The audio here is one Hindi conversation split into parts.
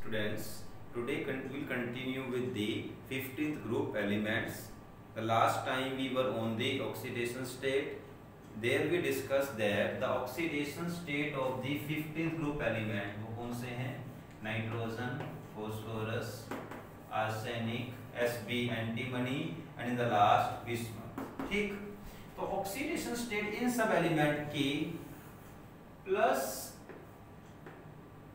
students, today we'll continue with the 15th group elements. The last time we were on the oxidation state. There we discussed that the oxidation state of the 15th group element वो कौन से हैं? Nitrogen, phosphorus, arsenic, Sb antimony and in the last bismuth. ठीक, तो ऑक्सीडेशन स्टेट इन सब एलिमेंट की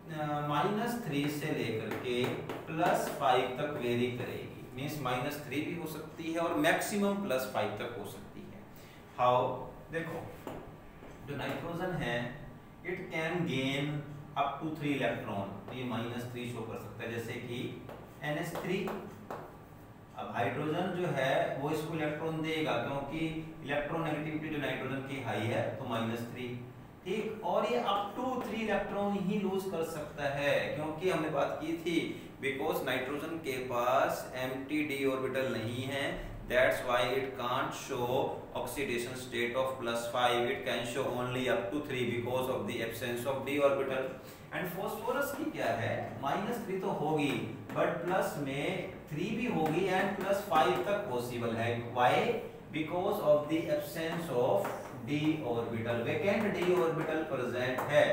-3 से लेकर के +5 तक वेरी करेगी. मीन्स -3 भी हो सकती है और मैक्सिमम +5 तक हो सकती है. हाउ? देखो, जो नाइट्रोजन है it can gain up to 3 electron. तो ये -3 शो कर सकता है, जैसे कि NH3. अब हाइड्रोजन जो है वो इसको इलेक्ट्रॉन देगा क्योंकि इलेक्ट्रॉन नेगेटिविटी जो नाइट्रोजन की हाई है, तो -3. ठीक, और ये अप टू 3 इलेक्ट्रॉन ही लूज कर सकता है क्योंकि हमने बात की थी बिकॉज नाइट्रोजन के पास एम्प्टी d ऑर्बिटल नहीं है. That's why it can't show oxidation state of +5. It can show only up to 3 because of the absence of d orbital. And phosphorus की क्या है? -3 तो होगी but प्लस में 3 भी होगी and +5 तक पॉसिबल है. Why? Because of the absence of d orbital. Vacant d orbital present है.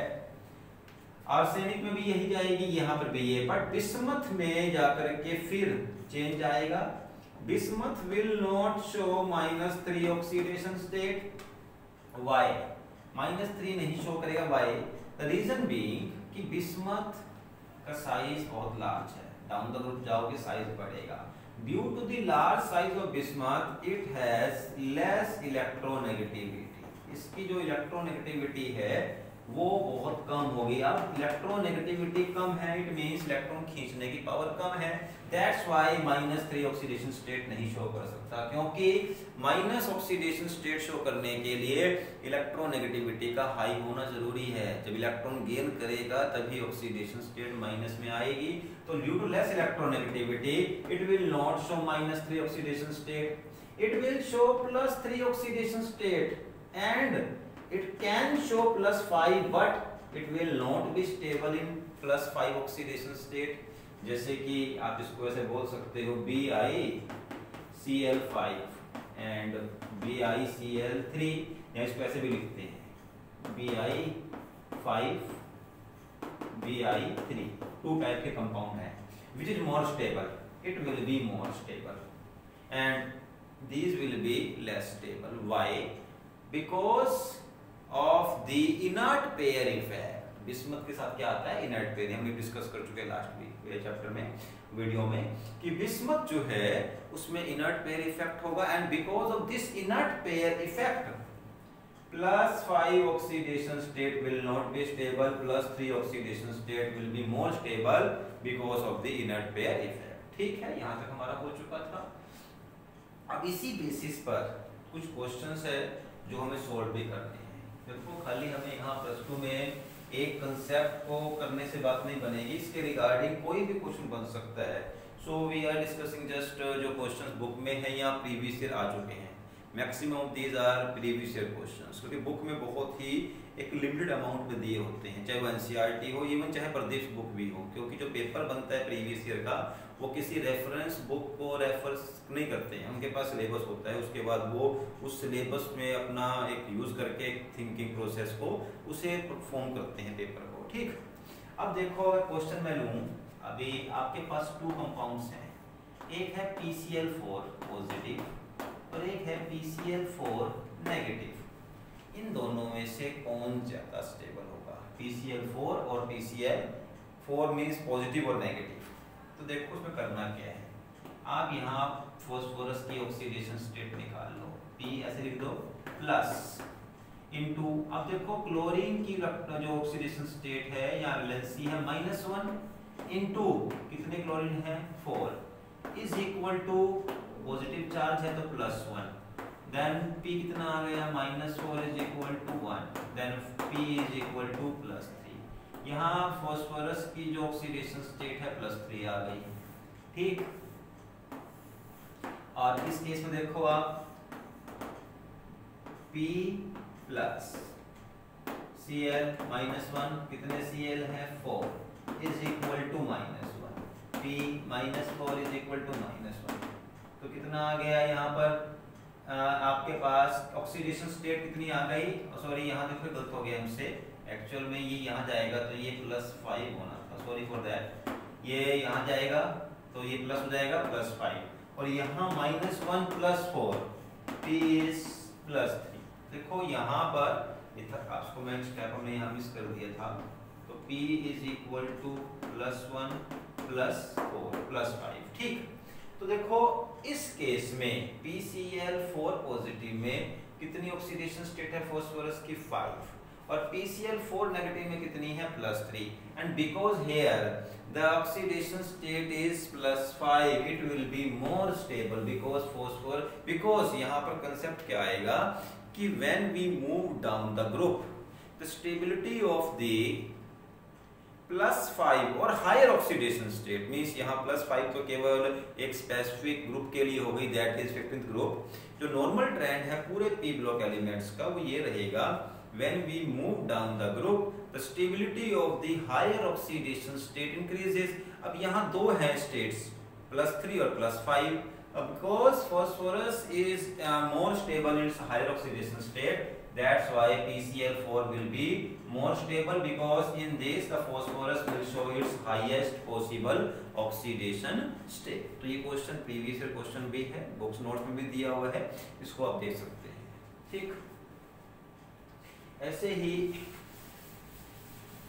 आर्सेनिक में भी यही जाएगी, यहाँ पर भी ये. बट बिस्मथ में जाकर के फिर चेंज आएगा. Bismuth will not show -3 oxidation state. Why? -3 नहीं शो करेगा. Why? The reason being कि बिस्मथ का साइज बहुत लार्ज है. डाउन द ग्रुप जाओगे साइज बढ़ेगा. Due to the large size of bismuth, it has less electronegativity. इसकी जो इलेक्ट्रोनेगेटिविटी है वो बहुत कम होगी. अब इलेक्ट्रोनेगेटिविटी कम है, इट मींस इलेक्ट्रॉन खींचने की पावर कम है. दैट्स व्हाई -3 ऑक्सीडेशन स्टेट नहीं शो कर सकता क्योंकि माइनस ऑक्सीडेशन स्टेट शो करने के लिए इलेक्ट्रोनेगेटिविटी का हाई होना जरूरी है. जब इलेक्ट्रॉन गेन करेगा तभी ऑक्सीडेशन स्टेट माइनस में आएगी. तो due to less electronegativity it will not show -3 oxidation state. It will show +3 oxidation state and it can show +5 but it will not be stable in +5 oxidation state. जैसे कि आप इसको ऐसे बोल सकते हो BiCl5 and BiCl3, या इसको ऐसे भी लिखते हैं Bi5 Bi3. 2 टाइप के कंपाउंड है. which is more stable, it will be more stable and these will be less stable. Why? Because of the inert pair effect. Bismuth के साथ क्या आता है? Inert pair. हमने डिस्कस कर चुके लास्ट चैप्टर में, वीडियो में, कि बिस्मथ जो है उसमें इनर्ट पेयर इफेक्ट होगा and because of this inert pair effect +5 oxidation state will not be stable, +3 oxidation state will be more stable because of the inert pair effect. ठीक है, यहां तक हमारा हो चुका था. अब इसी बेसिस पर कुछ क्वेश्चंस है जो हमें सोल्व भी करने हैं. देखो, खाली हमें यहाँ +2 में एक कंसेप्ट को करने से बात नहीं बनेगी, इसके रिगार्डिंग कोई भी क्वेश्चन बन सकता है. So we are discussing just जो क्वेश्चंस बुक में है या प्रीवियस ईयर आ चुके हैं. Maximum of these are previous year questions क्योंकि बुक में बहुत ही एक लिमिटेड अमाउंट में दिए होते हैं, चाहे वो एनसीईआरटी हो, इवन चाहे प्रदेश बुक भी हो, क्योंकि जो पेपर बनता है प्रीवियस ईयर का वो किसी रेफरेंस बुक को रेफर नहीं करते हैं. उनके पास सिलेबस होता है, उसके बाद वो उस सिलेबस में अपना एक यूज करके एक थिंकिंग प्रोसेस को उसे परफॉर्म करते हैं पेपर को. ठीक, अब देखो क्वेश्चन मैं लूँ. अभी आपके पास 2 कंपाउंड्स हैं. एक है PCl4 पॉजिटिव और एक है PCl4 नेगेटिव. इन दोनों में से कौन ज्यादा स्टेबल होगा? PCl4 और PCl4 मींस पॉजिटिव और नेगेटिव. तो देखो उसमें करना क्या है. आप यहाँ फास्फोरस की ऑक्सीडेशन स्टेट निकाल लो. P ऐसे लिख दो प्लस इनटू. अब देखो क्लोरीन की जो ऑक्सीडेशन स्टेट है या वैलेंसी है -1 इनटू कितने क्लोरीन है? 4 is equal to positive charge है तो +1. देन P कितना आ गया? -4 is equal to 1. Then P is equal to +3. यहाँ फास्फोरस की जो ऑक्सीडेशन स्टेट है +3 आ गई. ठीक, और इस केस में देखो आप P प्लस Cl -1 कितने Cl है? 4 is equal to -1. P -4 is equal to -1। तो कितना आ गया यहाँ पर आपके पास ऑक्सीडेशन स्टेट कितनी आ गई, सॉरी यहाँ देखो गलत हो गया हमसे, एक्चुअल में ये यहाँ जाएगा तो ये +5 होना था, सॉरी फॉर दैट, ये यहाँ जाएगा तो ये प्लस हो जाएगा +5 और यहाँ -1 + 4 P इज +3। देखो यहाँ पर आपको मैं स्टेप हमने यहाँ मिस कर दिया था, तो P इज इक्वल टू +1 + 4 + 5। ठीक, तो देखो इस केस में PCl4 पॉजिटिव में कितनी ऑक्सीडेशन स्टेट है फास्फोरस की 5 और PCl4 नेगेटिव में कितनी है +3 and because here the oxidation state is +5 it will be more stable because phosphor, because यहाँ पर कंसेप्ट क्या आएगा कि when we move down the group the stability of the +5 और हायर ऑक्सीडेशन स्टेट मींस यहाँ +5 तो केवल एक स्पेसिफिक ग्रुप के लिए हो गई, दैट इज 15th ग्रुप। जो नॉर्मल ट्रेंड है पूरे P ब्लॉक एलिमेंट्स का वो ये रहेगा when we move down the group the stability of the higher oxidation state increases। अब यहाँ दो हैं स्टेट्स +3 और +5, because phosphorus is more stable in its higher oxidation state, that's why PCl4 will be more stable because in this the phosphorus will show its highest possible oxidation state। तो ये क्वेश्चन प्रीवियस ईयर क्वेश्चन भी है, बुक्स नोट्स में भी दिया हुआ है, इसको आप देख सकते हैं। ठीक, ऐसे ही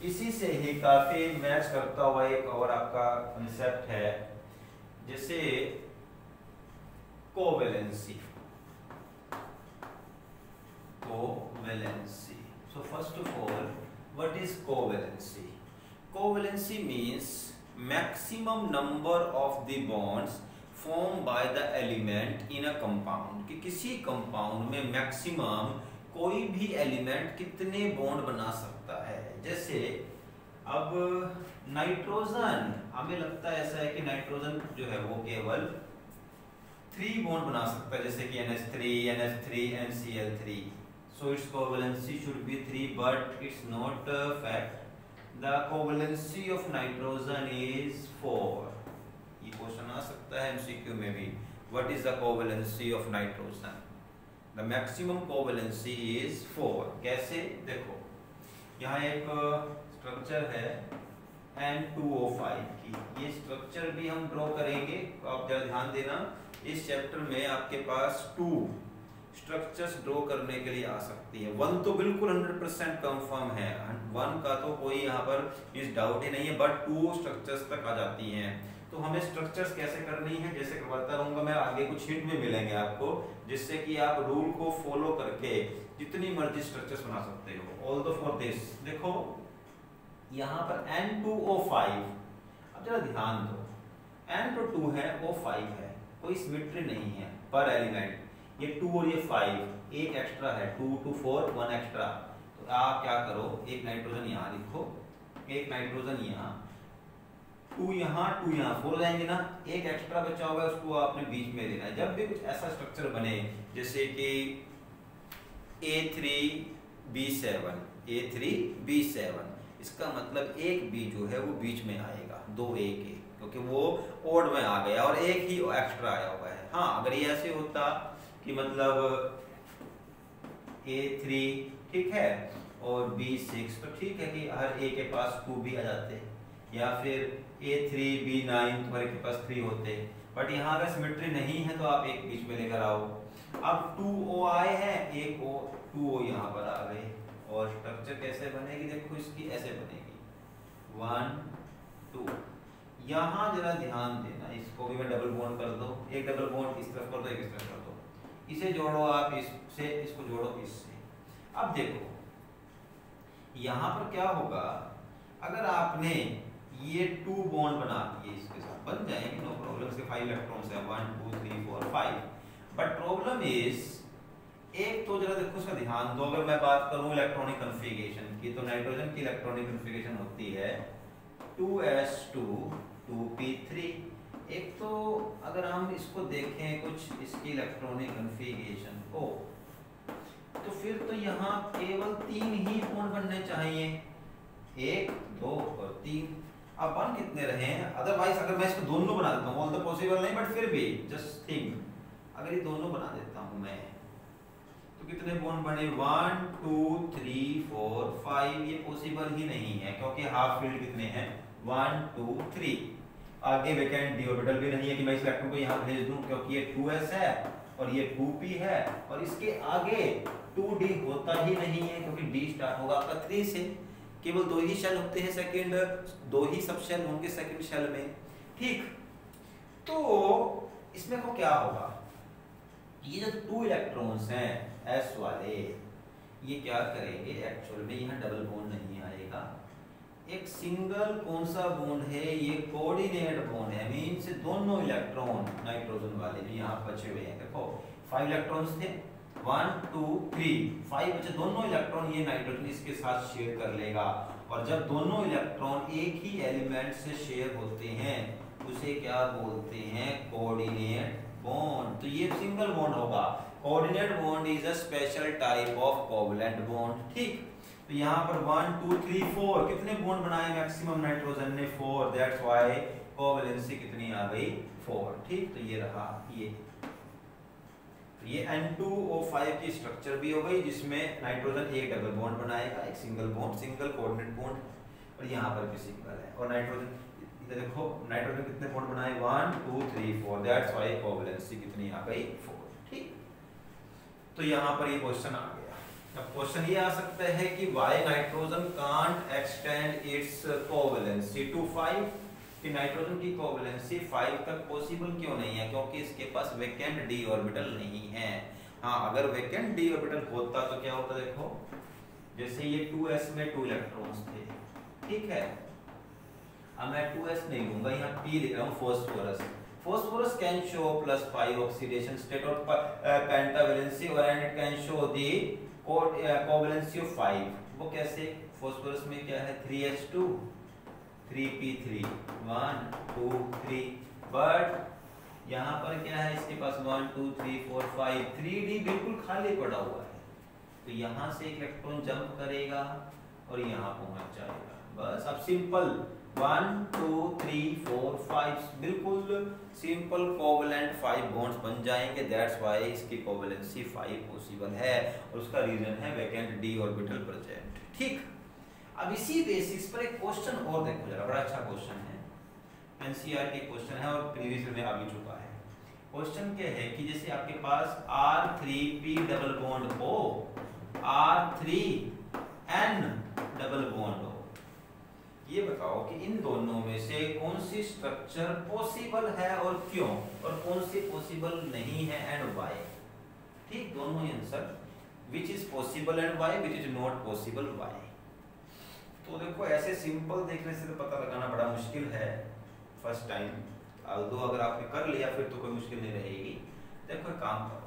इसी से ही काफी मैच करता हुआ एक और आपका कंसेप्ट है, जैसे covalency. Covalency, so first of all what is covalency? Covalency means maximum number of the bonds formed by the element in a compound, कि किसी कंपाउंड में मैक्सिमम कोई भी एलिमेंट कितने बॉन्ड बना सकता है। जैसे अब नाइट्रोजन, हमें लगता है ऐसा है कि नाइट्रोजन जो है वो केवल 3 बॉन्ड बना सकता है, जैसे कि NH3, NH3, NCl3, so its covalency should be 3 but it's not a fact, the covalency of nitrogen is 4। ये क्वेश्चन आ सकता है MCQ में भी, what is the covalency of nitrogen? The maximum covalency is 4। कैसे, देखो यहाँ एक स्ट्रक्चर है N2O5 की, ये स्ट्रक्चर भी हम ड्रॉ करेंगे, आप जरा ध्यान देना, इस चैप्टर में आपके पास 2 स्ट्रक्चर्स ड्रॉ करने के लिए आ सकती है। 1 तो बिल्कुल 100% कंफर्म है, 1 का तो कोई यहाँ पर इस डाउट ही नहीं है, बट 2 स्ट्रक्चर्स तक आ जाती हैं। तो हमें स्ट्रक्चर्स कैसे करनी है, जैसे करवाता रहूंगा मैं, आगे कुछ हिंट भी मिलेंगे आपको, जिससे कि आप रूल को फॉलो करके जितनी मर्जी स्ट्रक्चर्स बना सकते हो। ऑल द फॉर दिस, देखो यहाँ पर N2O5, अब जरा ध्यान दो, N तो 2 है, O5 है, कोई सिमेट्री नहीं है पर एलिमेंट, ये 2 और ये 5, एक एक्स्ट्रा है, 2 to 4 1 एक्स्ट्रा, तो आप क्या करो, एक नाइट्रोजन यहाँ लिखो, एक नाइट्रोजन यहाँ, 2 यहाँ 2 यहाँ, 4 हो जाएंगे ना, एक एक्स्ट्रा बचा होगा उसको आपने बीच में लेना है। जब भी कुछ ऐसा स्ट्रक्चर बने जैसे कि A3B7, A3B7, इसका मतलब एक B जो है वो बीच में आएगा, 2 A के, क्योंकि वो ओड में आ गया और एक ही एक्स्ट्रा आया हुआ है। हाँ, अगर ये ऐसे होता कि मतलब A3 ठीक है और B6, तो ठीक है कि हर A के पास 2 भी आ जाते, या फिर A3B9 तुम्हारे के पास 3 होते, बट यहाँ अगर सिमेट्री नहीं है तो आप एक बीच में लेकर आओ। अब 2O आए हैं, एक O 2O यहाँ पर आ गए, और स्ट्रक्चर कैसे बनेगी, देखो इसकी ऐसे बनेगी 1 2। यहाँ जरा ध्यान देना, इसको भी मैं डबल बॉन्ड कर दो, एक डबल बॉन्ड इस तरफ कर दो, एक इस तरफ कर दो, इसे जोड़ो आप इससे, इसको जोड़ो इससे। अब देखो यहाँ पर क्या होगा, अगर आपने ये 2 बॉन्ड बना दिए, इसके साथ बन जाएंगे, नो प्रॉब्लम, इसके 5 इलेक्ट्रॉन्स है, 1 2 3 4 5, बट प्रॉब्लम इज, एक तो जरा देखो उसका ध्यान दो, अगर मैं बात करूं इलेक्ट्रॉनिक कन्फिगरेशन की, तो नाइट्रोजन की इलेक्ट्रॉनिक कन्फिगरेशन होती है 2s2 2p3। एक तो अगर हम इसको देखें कुछ इसकी इलेक्ट्रॉनिक कन्फिगरेशन को, तो फिर तो यहाँ केवल 3 ही बॉन्ड बनने चाहिए, 1 2 और 3। अपन कितने रहे हैं, अदरवाइज अगर मैं इसको दोनों बना देता हूँ, ऑल द पॉसिबल नहीं बट फिर भी जस्ट थिंक, अगर ये दोनों बना देता हूँ मैं तो कितने बॉन्ड बने, 1 2 3 4 5, ये पॉसिबल ही नहीं है क्योंकि हाफ फील्ड कितने हैं 1 2 3, आगे वेकेंट डी ऑर्बिटल भी नहीं है कि मैं इस इलेक्ट्रॉन को यहाँ भेज दूं क्योंकि ये 2s है और ये 2p है और इसके आगे 2d होता ही नहीं है क्योंकि d स्टार्ट होगा आपका 3 से, केवल 2 ही शेल होते हैं सेकंड, 2 ही सब शेल होंगे सेकंड शेल में, ठीक। तो इसमें को क्या होगा, ये जो 2 इलेक्ट्रॉन्स हैं s वाले, ये क्या करेंगे एक्चुअल में, यहाँ डबल बॉन्ड नहीं आएगा, एक सिंगल कौन सा बॉन्ड है, ये कोऑर्डिनेट बॉन्ड है, मींस दोनों इलेक्ट्रॉन नाइट्रोजन वाले भी यहाँ बचे हुए हैं, देखो 5 इलेक्ट्रॉन्स थे, 1 2 3 5 बचे, दोनों इलेक्ट्रॉन ये नाइट्रोजन इसके साथ शेयर कर लेगा, और जब दोनों इलेक्ट्रॉन एक ही एलिमेंट से शेयर होते हैं उसे क्या बोलते हैं, कोऑर्डिनेट बॉन्ड। तो ये सिंगल बॉन्ड होगा, coordinate bond is a special type of covalent bond, ठीक। तो यहाँ पर 1 2 3 4 कितने बॉन्ड बनाए मैक्सिमम नाइट्रोजन ने, 4, दैट्स व्हाई कोवैलेंसी कितनी आ गई 4, ठीक। तो ये रहा ये N2O5 की स्ट्रक्चर भी हो गई जिसमें नाइट्रोजन एक डबल बॉन्ड बनाएगा, एक single bond, single coordinate bond, और यहाँ पर भी सिंगल है, और नाइट्रोजन इधर देखो नाइट्रोजन कितने बॉन्ड बनाए 1 2 3 4, दैट्स व्हाई कोवैलेंसी कितनी आ गई 4, ठीक। तो यहाँ पर ये क्वेश्चन आ गया। अब क्वेश्चन ये आ सकता है कि why nitrogen can't extend its covalency to 5, कि नाइट्रोजन की कोवैलेंसी 5 तक पॉसिबल क्यों नहीं है, क्योंकि इसके पास वेकेंट d ऑर्बिटल नहीं है। हाँ, अगर वेकेंट d ऑर्बिटल होता तो क्या होता, देखो जैसे ये 2s में 2 इलेक्ट्रॉन्स थे, ठीक है, अब मैं 2s नहीं लूंगा, यहाँ p लिख रहा हूँ, phosphorus can show +5 oxidation state और pentavalency और and it can show the covalency of 5, वो कैसे, phosphorus में क्या है 3s2 3p3 1 2 3, बट यहाँ पर क्या है, इसके पास 1 2 3 4 5, 3d बिल्कुल खाली पड़ा हुआ है, तो यहाँ से एक इलेक्ट्रॉन जंप करेगा और यहाँ पहुंच जाएगा, बस। अब सिंपल 1 2 3 4 5 बिल्कुल सिंपल कोवैलेंट 5 बॉन्ड्स बन जाएंगे, दैट्स व्हाई इसकी कोवैलेंसी 5 पॉसिबल है, और उसका रीजन है वेकेंट d ऑर्बिटल प्रेजेंट, ठीक। अब इसी बेसिस पर एक क्वेश्चन और देखो जरा, बड़ा अच्छा क्वेश्चन है, एनसीईआरटी क्वेश्चन है और प्रीवियस में आ भी चुका है। क्वेश्चन क्या है कि जैसे आपके पास R3p डबल बॉन्ड हो, R3n डबल बॉन्ड हो, ये बताओ कि इन दोनों में से कौन सी स्ट्रक्चर पॉसिबल है और क्यों, और कौन सी पॉसिबल नहीं है एंड व्हाई, ठीक। दोनों answer, which is possible and why, which is not possible why. तो देखो ऐसे सिंपल देखने से तो पता लगाना बड़ा मुश्किल है फर्स्ट टाइम, although अगर आपने कर लिया फिर तो कोई मुश्किल नहीं रहेगी। देखो एक काम करो,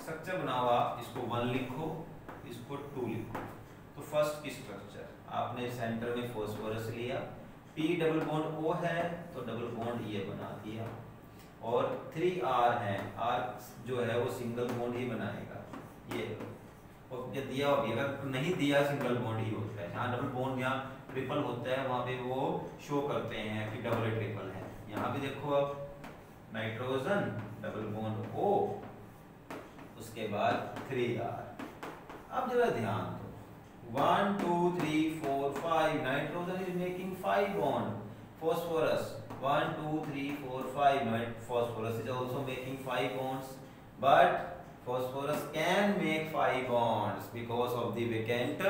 स्ट्रक्चर बनाओ आप, इसको 1 लिखो, इसको 2 लिखो। तो फर्स्ट की स्ट्रक्चर आपने सेंटर में फॉस्फोरस लिया, p डबल बॉन्ड O है तो डबल बॉन्ड ये बना दिया, और 3R है, R जो है वो सिंगल बॉन्ड ही बनाएगा, ये और ये दिया होगा, अगर नहीं दिया सिंगल बॉन्ड ही होता है, जहाँ डबल बॉन्ड यहाँ ट्रिपल होता है वहाँ पे वो शो करते हैं कि डबल ट्रिपल है। यहाँ भी देखो अब नाइट्रोजन डबल बॉन्ड O, उसके बाद 3R। अब जरा ध्यान दो, 1 2 3 4 5, nitrogen is making 5 bond, phosphorus 1 2 3 4 5, phosphorus is also making 5 bonds, but phosphorus can make 5 bonds because of the vacant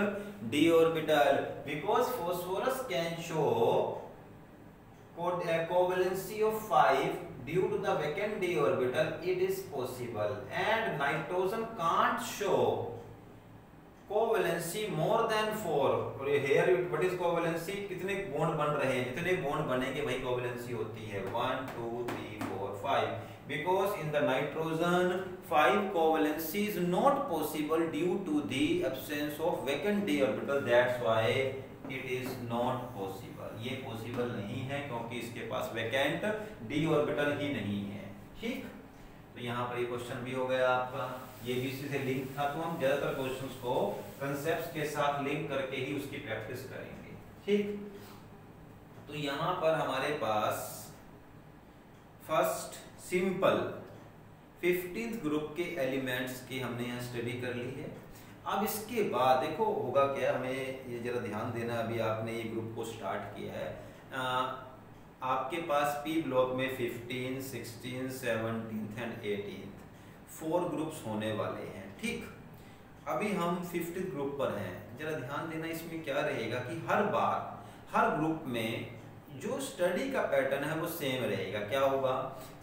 d orbital, because phosphorus can show covalency of 5 due to the vacant d orbital, it is possible, and nitrogen can't show covalency more than 4, और here what is कोवैलेंसी, कितने बॉन्ड बन रहे हैं, जितने बॉन्ड बनेंगे वही कोवैलेंसी होती है 1 2 3 4 5, because in the nitrogen 5 covalency is not possible due to the absence of vacant d orbital, that's why it is not possible, ये पॉसिबल नहीं है क्योंकि इसके पास वैकेंट d ऑर्बिटल ही नहीं है, ठीक। तो यहाँ पर ये क्वेश्चन भी हो गया आपका, ये भी इसी से लिंक था, तो हम ज्यादातर क्वेश्चंस को कंसेप्ट्स के साथ लिंक करके ही उसकी प्रैक्टिस करेंगे, ठीक। तो यहाँ पर हमारे पास फर्स्ट सिंपल 15th ग्रुप के एलिमेंट्स की हमने यहाँ स्टडी कर ली है। अब इसके बाद देखो होगा क्या, हमें ये जरा ध्यान देना, अभी आपने ये ग्रुप को स्टार्ट किया है, आपके पास पी ब्लॉक में 15, 16, 17 एंड 18 4 ग्रुप्स होने वाले हैं। ठीक, अभी हम 15th ग्रुप पर हैं। जरा ध्यान देना, इसमें क्या रहेगा कि हर बार हर ग्रुप में जो स्टडी का पैटर्न है वो सेम रहेगा। क्या होगा,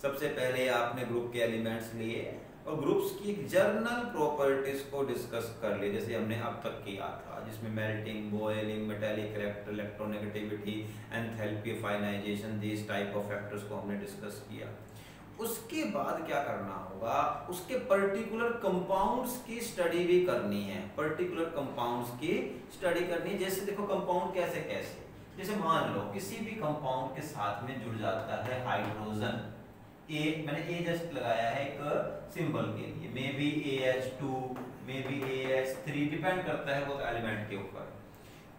सबसे पहले आपने ग्रुप के एलिमेंट्स लिए और ग्रुप्स की जर्नल प्रॉपर्टीज को डिस्कस कर लिए, जैसे हमने अब तक किया था, जिसमें melting, boiling, metallic character, electronegativity, enthalpy, ionisation, this type of factors को हमने डिस्कस किया। उसके बाद क्या करना होगा, उसके पर्टिकुलर कंपाउंड्स की स्टडी भी करनी है, पर्टिकुलर कंपाउंड्स की स्टडी करनी है। जैसे देखो कंपाउंड कैसे कैसे, जैसे मान लो किसी भी कंपाउंड के साथ में जुड़ जाता है हाइड्रोजन, मैंने ए जस्ट लगाया है एक सिंबल के लिए, may be AH2, may be AH3, depend करता है वो एलिमेंट के ऊपर।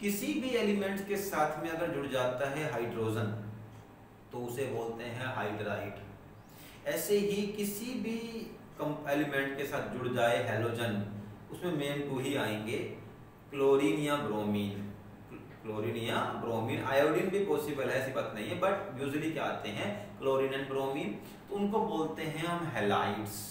किसी भी एलिमेंट के साथ में अगर जुड़ जाता है हाइड्रोजन तो उसे बोलते हैं हाइड्राइड। ऐसे ही किसी भी एलिमेंट के साथ जुड़ जाए हैलोजन, उसमें मेन 2 ही आएंगे, क्लोरीन या ब्रोमीन, क्लोरीन या ब्रोमीन, आयोडीन भी पॉसिबल है, ऐसी बात नहीं है, बट यूजुअली क्या आते हैं क्लोरीन एंड ब्रोमीन, तो उनको बोलते हैं हम हैलाइड्स।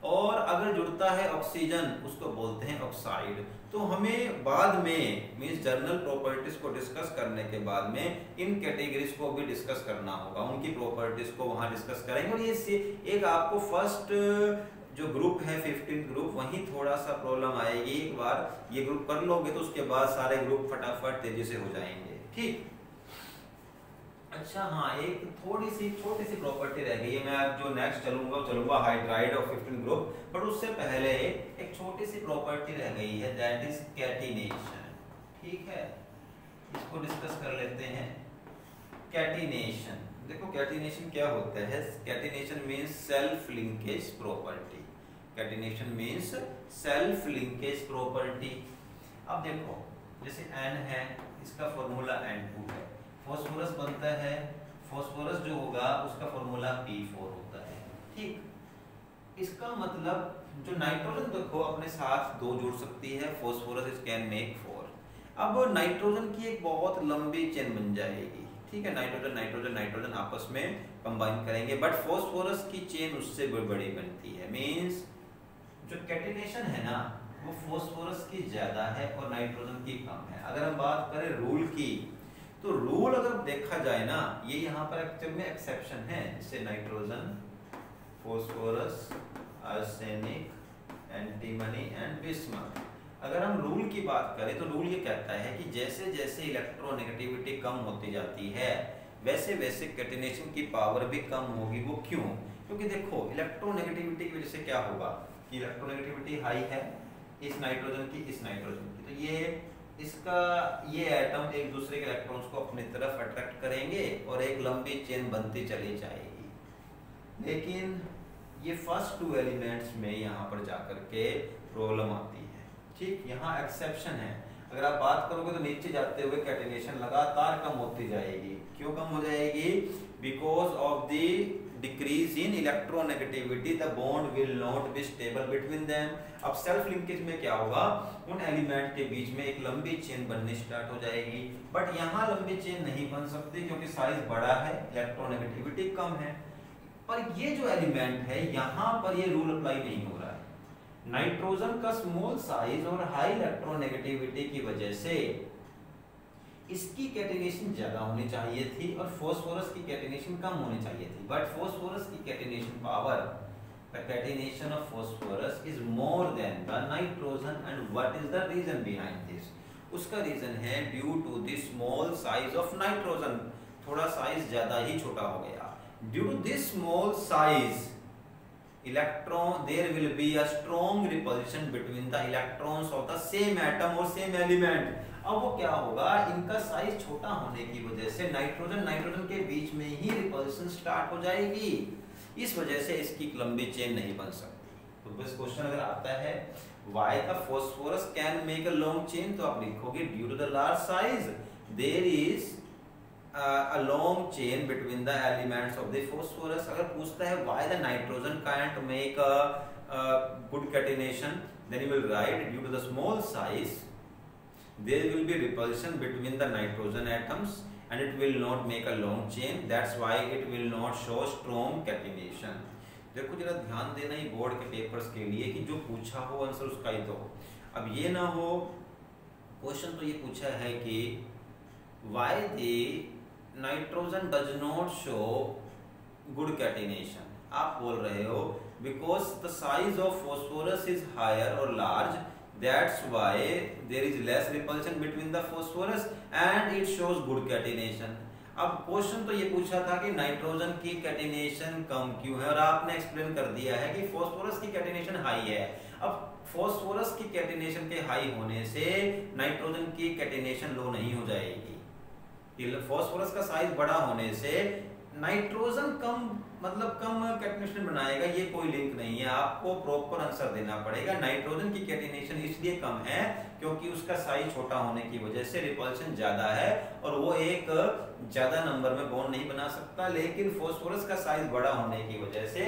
और अगर जुड़ता है ऑक्सीजन उसको बोलते हैं ऑक्साइड। तो हमें बाद में मींस जर्नल प्रॉपर्टीज को डिस्कस करने के बाद में इन कैटेगरीज को भी डिस्कस करना होगा, उनकी प्रॉपर्टीज को वहां डिस्कस करेंगे। और ये एक आपको फर्स्ट जो ग्रुप है 15th ग्रुप, वहीं थोड़ा सा प्रॉब्लम आएगी। एक बार ये ग्रुप कर लोगे तो उसके बाद सारे ग्रुप फटाफट तेजी से हो जाएंगे। ठीक, अच्छा हाँ, एक थोड़ी सी छोटी सी प्रॉपर्टी रह गई है, मैं अब जो नेक्स्ट चलूंगा hydride of 15th group, but उससे पहले एक छोटी सी प्रॉपर्टी रह गई है, दैट इज कैटिनेशन। ठीक है, इसको डिस्कस कर लेते हैं। कैटिनेशन, देखो कैटिनेशन क्या होता है, catenation means self linkage property, catenation means self linkage property. अब देखो जैसे N है, इसका फॉर्मूला N2 है, फॉस्फोरस बनता है, फॉस्फोरस जो होगा उसका फॉर्मूला P4 होता है। ठीक, इसका मतलब जो नाइट्रोजन देखो अपने साथ 2 जुड़ सकती है, फॉस्फोरस इट कैन मेक 4। अब नाइट्रोजन की एक बहुत लंबी चेन बन जाएगी। ठीक है, नाइट्रोजन नाइट्रोजन नाइट्रोजन आपस में कंबाइन करेंगे, बट फॉस्फोरस की चेन उससे बड़ी बनती है। मींस जो कैटिनेशन है ना वो फॉस्फोरस की ज्यादा है और नाइट्रोजन की कम है। अगर हम बात करें रूल की, तो रूल अगर देखा जाए ना, ये यहाँ पर एक्चुअल में एक्सेप्शन है, जैसे nitrogen, phosphorus, arsenic, antimony and bismuth. अगर हम रूल की बात करें तो रूल ये कहता है कि जैसे जैसे इलेक्ट्रोनेगेटिविटी कम होती जाती है वैसे वैसे कैटिनेशन की पावर भी कम होगी। वो क्यों? क्योंकि देखो इलेक्ट्रोनेगेटिविटी की वजह से क्या होगा कि इलेक्ट्रोनेगेटिविटी हाई है इस नाइट्रोजन की, इस नाइट्रोजन की, तो ये एटम एक दूसरे के इलेक्ट्रॉन्स को अपनी तरफ अट्रैक्ट करेंगे और एक लंबी चेन बनती चली जाएगी। लेकिन ये फर्स्ट 2 एलिमेंट्स में यहाँ पर जाकर के प्रॉब्लम आती है। ठीक, यहाँ एक्सेप्शन है। अगर आप बात करोगे तो नीचे जाते हुए कैटिनेशन लगातार कम होती जाएगी। क्यों कम हो जाएगी? Because of the decrease in electronegativity the bond will not be stable between them. अब सेल्फ लिंकेज में क्या होगा, उन एलिमेंट के बीच में एक लंबी चेन बननी स्टार्ट हो जाएगी, बट यहाँ लंबी चेन नहीं बन सकती क्योंकि साइज बड़ा है, इलेक्ट्रोनेगेटिविटी कम है। पर ये जो एलिमेंट है यहाँ पर ये रूल अप्लाई नहीं हो रहा है। नाइट्रोजन का स्मॉल साइज और हाई इलेक्ट्रोनेगेटिविटी की वजह से इसकी कैटिनेशन ज्यादा होनी चाहिए थी और फास्फोरस की कैटिनेशन कम होनी चाहिए थी, बट फास्फोरस की catenation power, the catenation of phosphorus is more than the nitrogen, and what is the reason behind this? उसका रीजन है due to the small size of nitrogen, थोड़ा साइज ज्यादा ही छोटा हो गया। Due to this small size electron there will be a strong repulsion between the electrons of the same atom और सेम एलिमेंट। अब वो क्या होगा, इनका साइज छोटा होने की वजह से नाइट्रोजन के बीच में ही रिपल्शन स्टार्ट हो जाएगी, इस वजह से इसकी लंबी चेन नहीं बन सकती। तो बस क्वेश्चन अगर आता है why the phosphorus can make a long chain, तो आप लिखोगे due to the large size there is a long chain between the elements of the phosphorus. अगर पूछता है why the nitrogen can't make a good catenation, then you will write due to the small size there will be repulsion between the nitrogen atoms and it will not make a long chain. That's why it will not show strong catenation. देखो जरा ध्यान देना ही बोर्ड के पेपर्स के लिए कि जो पूछा हो आंसर उसका ही दो। अब ये ना हो, क्वेश्चन तो ये पूछा है कि why the nitrogen does not show good catenation. आप बोल रहे हो because the size of phosphorus is higher or large, that's why there is less repulsion between the phosphorus and it shows good catenation. अब क्वेश्चन तो ये पूछा था कि नाइट्रोजन की कैटेनेशन कम क्यों है और आपने एक्सप्लेन कर दिया है कि फास्फोरस की कैटेनेशन हाई है। अब फास्फोरस की कैटेनेशन के हाई होने से नाइट्रोजन की कैटेनेशन लो नहीं हो जाएगी। फास्फोरस का साइज बड़ा होने से नाइट्रोजन कम कम कैटेनेशन बनाएगा, ये कोई लिंक नहीं है। आपको प्रॉपर आंसर देना पड़ेगा। नाइट्रोजन की कैटेनेशन इसलिए कम है क्योंकि उसका साइज छोटा होने की वजह से रिपल्शन ज्यादा है और वो एक ज्यादा नंबर में बॉन्ड नहीं बना सकता, लेकिन फास्फोरस का साइज बड़ा होने की वजह से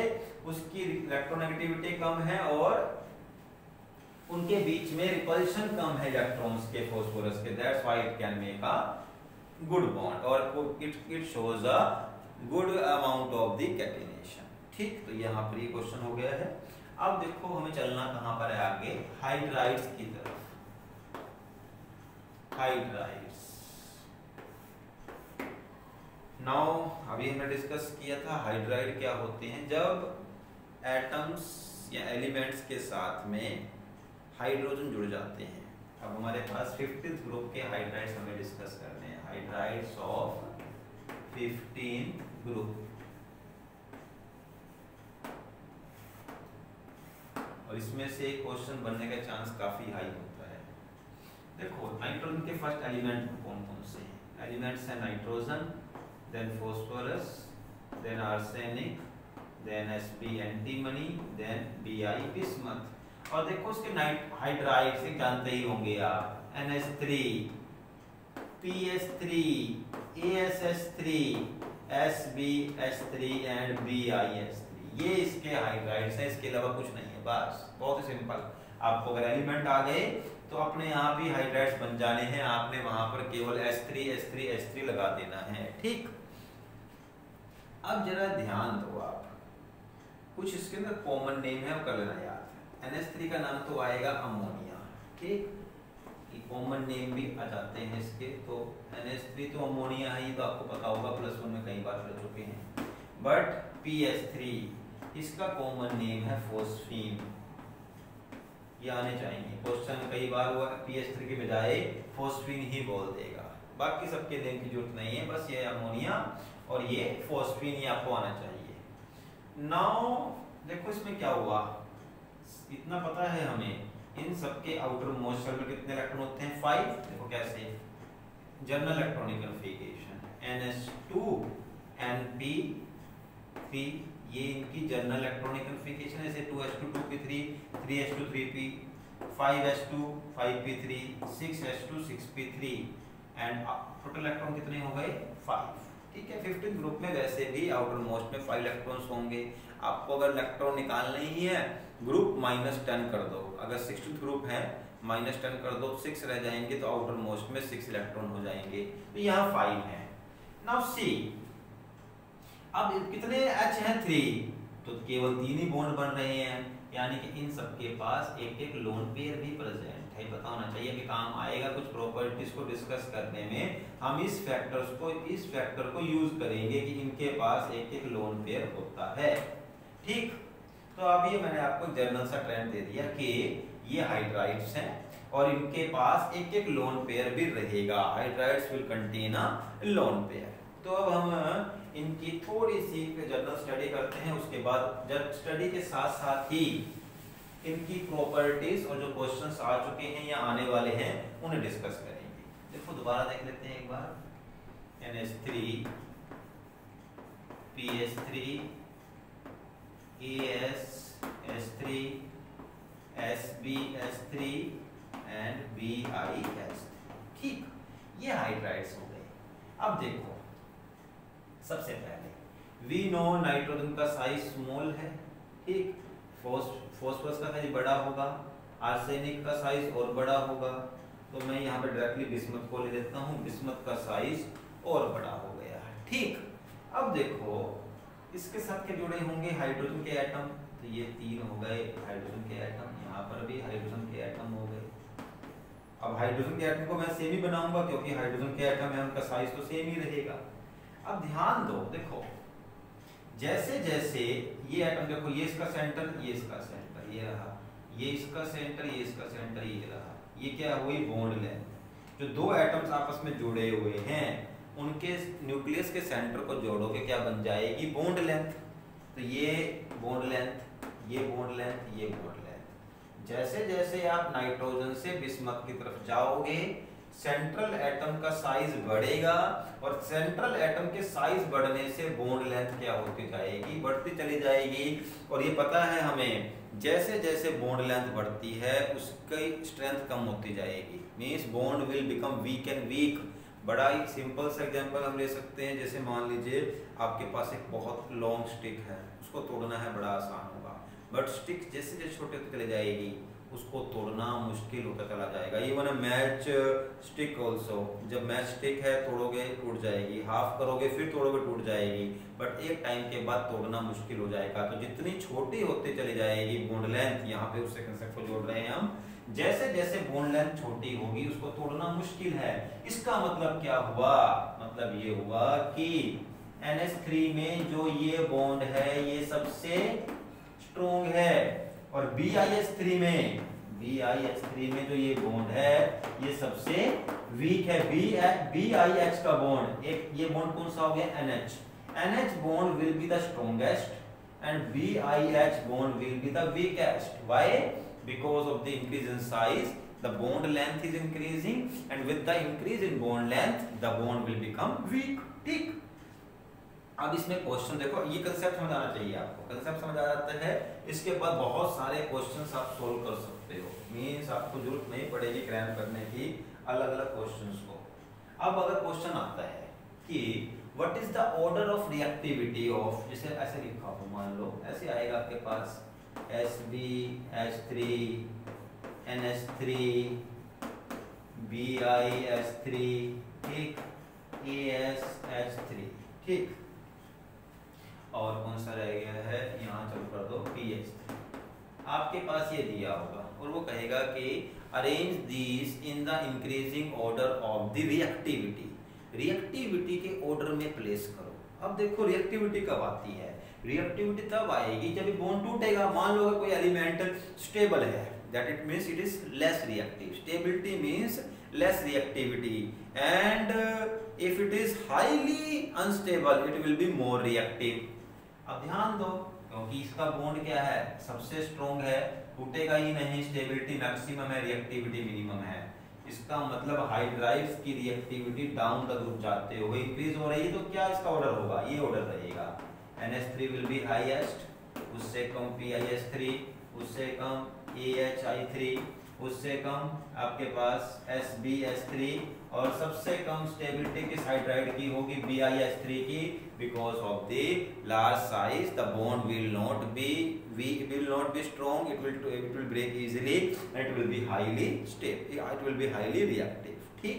उसकी इलेक्ट्रोनेगेटिविटी कम है और उनके बीच में रिपल्शन कम है इलेक्ट्रॉन्स के फास्फोरस के। That's why it can make a good bond और it shows a good amount of the catenation. ठीक, तो यहाँ पर ये क्वेश्चन हो गया है। अब देखो हमें चलना कहाँ पर है आगे, हाइड्राइड्स की तरफ। हाइड्राइड्स नाउ अभी हमने डिस्कस किया था हाइड्राइड क्या होते हैं। जब एटम्स या एलिमेंट्स के साथ में हाइड्रोजन जुड़ जाते हैं। अब हमारे पास 50th ग्रुप के हाइड्राइड्स हमें डिस्कस करने हैं। हाइड्राइड्स ऑफ 15 ग्रुप, और इसमें से एक क्वेश्चन बनने का चांस काफी हाई होता है। देखो नाइट्रोजन के फर्स्ट एलिमेंट कौन कौन से हैं? एलिमेंट्स हैं nitrogen, then phosphorus, then arsenic, then Sp antimony, then Bi bismuth. और देखो उसके हाइड्राइड से जानते ही होंगे आप, NH3, PS3, ASS3, SbS3 and BiS3। ये इसके हाइड्राइड्स हैं, इसके अलावा कुछ नहीं है। बस बहुत ही सिंपल। आपको अगर एलिमेंट आ गए तो अपने आप ही हाइड्राइड्स बन जाने हैं। आपने वहां पर केवल S3 S3 S3 लगा देना है। ठीक, अब जरा ध्यान दो आप, कुछ इसके अंदर कॉमन नेम है, कर लेना याद। NH3 का नाम तो आएगा अमोनिया। ठीक, कॉमन नेम भी आ जाते हैं इसके। तो NH3 तो अमोनिया है, ये तो आपको पता होगा, +1 में कई बार पढ़ चुके हैं। बट PS3 इसका कॉमन नेम है फोस्फीन। ये आने चाहिए क्वेश्चन, कई बार वो PS3 के बजाय फोस्फीन ही बोल देगा। बाकी सबके नेम की जरूरत नहीं है, बस ये अमोनिया और ये फोस्फीन, ये आपको आना चाहिए। नाउ देखो इसमें क्या हुआ, इतना पता है हमें, इन सबके आउटर मोस्ट शेल में कितने इलेक्ट्रॉन होते हैं? 5। देखो कैसे, general electronic configuration NH2 NP3, ये इनकी जनरल इलेक्ट्रॉनिक कन्फिगरेशन है। जैसे 2s2 2p3, 3s2 3p, 5s2 5p3, 6s2 6p3 and total electron कितने हो गए? 5। ठीक है, 15 ग्रुप में वैसे भी आउटर मोस्ट में 5 इलेक्ट्रॉन्स होंगे। आपको अगर इलेक्ट्रॉन निकालना ही है, ग्रुप -10 कर दो। अगर 60th ग्रुप है -10 कर दो, 6 रह जाएंगे, तो आउटर मोस्ट में 6 इलेक्ट्रॉन हो जाएंगे। तो यहाँ 5 है। नाउ सी, अब कितने H हैं? 3, तो केवल 3 ही बॉन्ड बन रहे हैं, यानी कि इन सबके पास एक एक लोन पेयर भी प्रेजेंट है। पता होना चाहिए कि काम आएगा कुछ प्रॉपर्टीज को डिस्कस करने में। हम इस फैक्टर को यूज करेंगे कि इनके पास एक एक लोन पेयर होता है। ठीक, तो अभी मैंने आपको जर्नल सा ट्रेंड दे दिया कि ये हाइड्राइड्स हैं और इनके पास एक एक लोन पेयर भी रहेगा। Hydrides will contain a lone pair. तो अब हम इनकी थोड़ी सी जर्नल स्टडी करते हैं, उसके बाद जब स्टडी के साथ साथ ही इनकी प्रॉपर्टीज और जो क्वेश्चंस आ चुके हैं या आने वाले हैं उन्हें डिस्कस करेंगे। देखो दोबारा देख लेते हैं एक बार, NH3 PS3 ASS3 SbS3 and BiS3। ठीक, ये हाइड्राइड्स हो गए। अब देखो सबसे पहले वी नो नाइट्रोजन का साइज स्मॉल है, ठीक, फॉस्फोरस का साइज बड़ा होगा, आर्सेनिक का साइज और बड़ा होगा, तो मैं यहाँ पे डायरेक्टली बिस्मथ को ले लेता हूँ, बिस्मथ का साइज और बड़ा हो गया है, ठीक। अब देखो इसके साथ क्या जुड़े होंगे, हाइड्रोजन के एटम, तो ये 3 हो गए हाइड्रोजन के एटम, यहाँ पर भी हाइड्रोजन के एटम हो गए। अब हाइड्रोजन के एटम को मैं सेम ही बनाऊंगा क्योंकि हाइड्रोजन के एटम है, उनका साइज तो सेम ही रहेगा। अब ध्यान दो, देखो जैसे जैसे ये एटम, देखो ये इसका सेंटर, ये इसका सेंटर, ये रहा, ये इसका सेंटर, ये इसका सेंटर, ये रहा, ये क्या हुई बॉन्ड लेंथ। जो दो एटम्स आपस में जुड़े हुए हैं उनके न्यूक्लियस के सेंटर को जोड़ोगे क्या बन जाएगी, बॉन्ड लेंथ। तो ये बॉन्ड लेंथ, ये बॉन्ड लेंथ, ये बॉन्ड लेंथ। जैसे जैसे आप नाइट्रोजन से बिस्मथ की तरफ जाओगे सेंट्रल एटम का साइज बढ़ेगा और सेंट्रल एटम के साइज बढ़ने से बॉन्ड लेंथ क्या होती जाएगी, बढ़ती चली जाएगी। और ये पता है हमें जैसे जैसे बॉन्ड लेंथ बढ़ती है उसकी स्ट्रेंथ कम होती जाएगी, means bond will become weak and weak. बड़ा ही सिंपल सा एग्जांपल हम ले सकते हैं, जैसे मान लीजिए आपके पास एक बहुत लॉन्ग स्टिक है, उसको तोड़ना है बड़ा आसान होगा, बट स्टिक जैसे जैसे छोटे होते चले जाएगी उसको तोड़ना मुश्किल होता चला जाएगा। Even a match stick also, जब मैच स्टिक है तोड़ोगे टूट जाएगी, हाफ करोगे फिर तोड़ोगे टूट जाएगी, बट एक टाइम के बाद तोड़ना मुश्किल हो जाएगा। तो जितनी छोटी होती चली जाएगी बॉन्ड लेंथ, यहाँ पे उस कंसेप्ट को जोड़ रहे हैं हम, जैसे जैसे बॉन्ड लेंथ छोटी होगी उसको तोड़ना मुश्किल है। इसका मतलब क्या हुआ, मतलब ये हुआ कि NH3 में जो ये बॉन्ड है ये सबसे स्ट्रॉन्ग है और BiH3 में जो ये बॉन्ड है ये सबसे वीक है। BiH का बॉन्ड, एक ये बॉन्ड कौन सा हो गया, NH bond will be the strongest and BiH bond will be the weakest. Why? Because of the increase in size, the bond length is increasing, and with the increase in bond length, the bond will become weak. ठीक। अब इसमें क्वेश्चन देखो, ये कंसेप्ट समझ आना चाहिए आपको, कंसेप्ट समझ आ जाता है इसके बाद बहुत सारे क्वेश्चंस आप सोल्व कर सकते हो, मींस आपको जरूरत नहीं पड़ेगी क्रैम करने की अलग अलग क्वेश्चंस को। अब अगर क्वेश्चन आता है कि what is the order of reactivity of, जैसे ऐसे लिखा हो, मान लो ऐसे आएगा आपके पास SbH3 NH3 BiH3 ठीक, AsH3 ठीक, और कौन सा रह गया है, यहाँ चलो कर दो PH3। आपके पास ये दिया होगा और वो कहेगा कि arrange this in the increasing order of the reactivity, reactivity के ऑर्डर में प्लेस करो। अब देखो रिएक्टिविटी कब आती है, रिएक्टिविटी तब आएगी जब बॉन्ड टूटेगा। मान लो कोई एलिमेंट स्टेबल है, that it means it is less reactive, stability means less reactivity, and if it is highly unstable it will be more reactive. अब ध्यान दो क्योंकि इसका बॉन्ड क्या है, सबसे स्ट्रॉन्ग है, टूटेगा ही नहीं, स्टेबिलिटी मैक्सिमम है, रिएक्टिविटी मिनिमम है। इसका मतलब हाइड्राइड्स की रिएक्टिविटी डाउन द ग्रुप जाते हुए इंक्रीज हो रही है, तो क्या इसका ऑर्डर होगा, ये ऑर्डर रहेगा। NH3 will be highest, उससे कम PiH3, उससे कम AHI3, उससे कम आपके पास SbH3 और सबसे कम स्टेबिलिटी किस हाइड्राइड की होगी, BiH3 की। Because of the large size the bond will not be strong, it will break easily and it will be highly stable, it will be highly reactive। ठीक,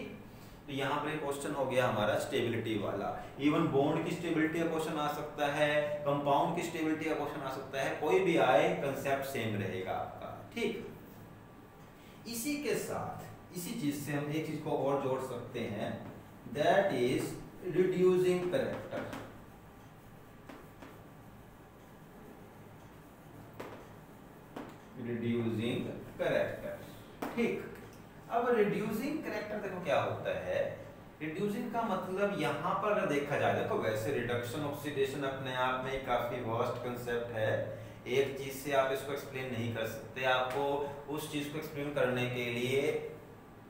तो यहाँ पर क्वेश्चन हो गया हमारा स्टेबिलिटी वाला। इवन बॉन्ड की स्टेबिलिटी का क्वेश्चन आ सकता है, कंपाउंड की स्टेबिलिटी का क्वेश्चन आ सकता है, कोई भी आए कंसेप्ट सेम रहेगा आपका। ठीक, इसी के साथ इसी चीज से हम एक चीज को और जोड़ सकते हैं, that is reducing character. Reducing character, ठीक। अब रिड्यूसिंग कैरेक्टर देखो क्या होता है, रिड्यूसिंग का मतलब यहाँ पर अगर देखा जाए, देखो वैसे रिडक्शन ऑक्सीडेशन अपने आप में काफी वास्ट कंसेप्ट है, एक चीज से आप इसको एक्सप्लेन नहीं कर सकते, आपको उस चीज को एक्सप्लेन करने के लिए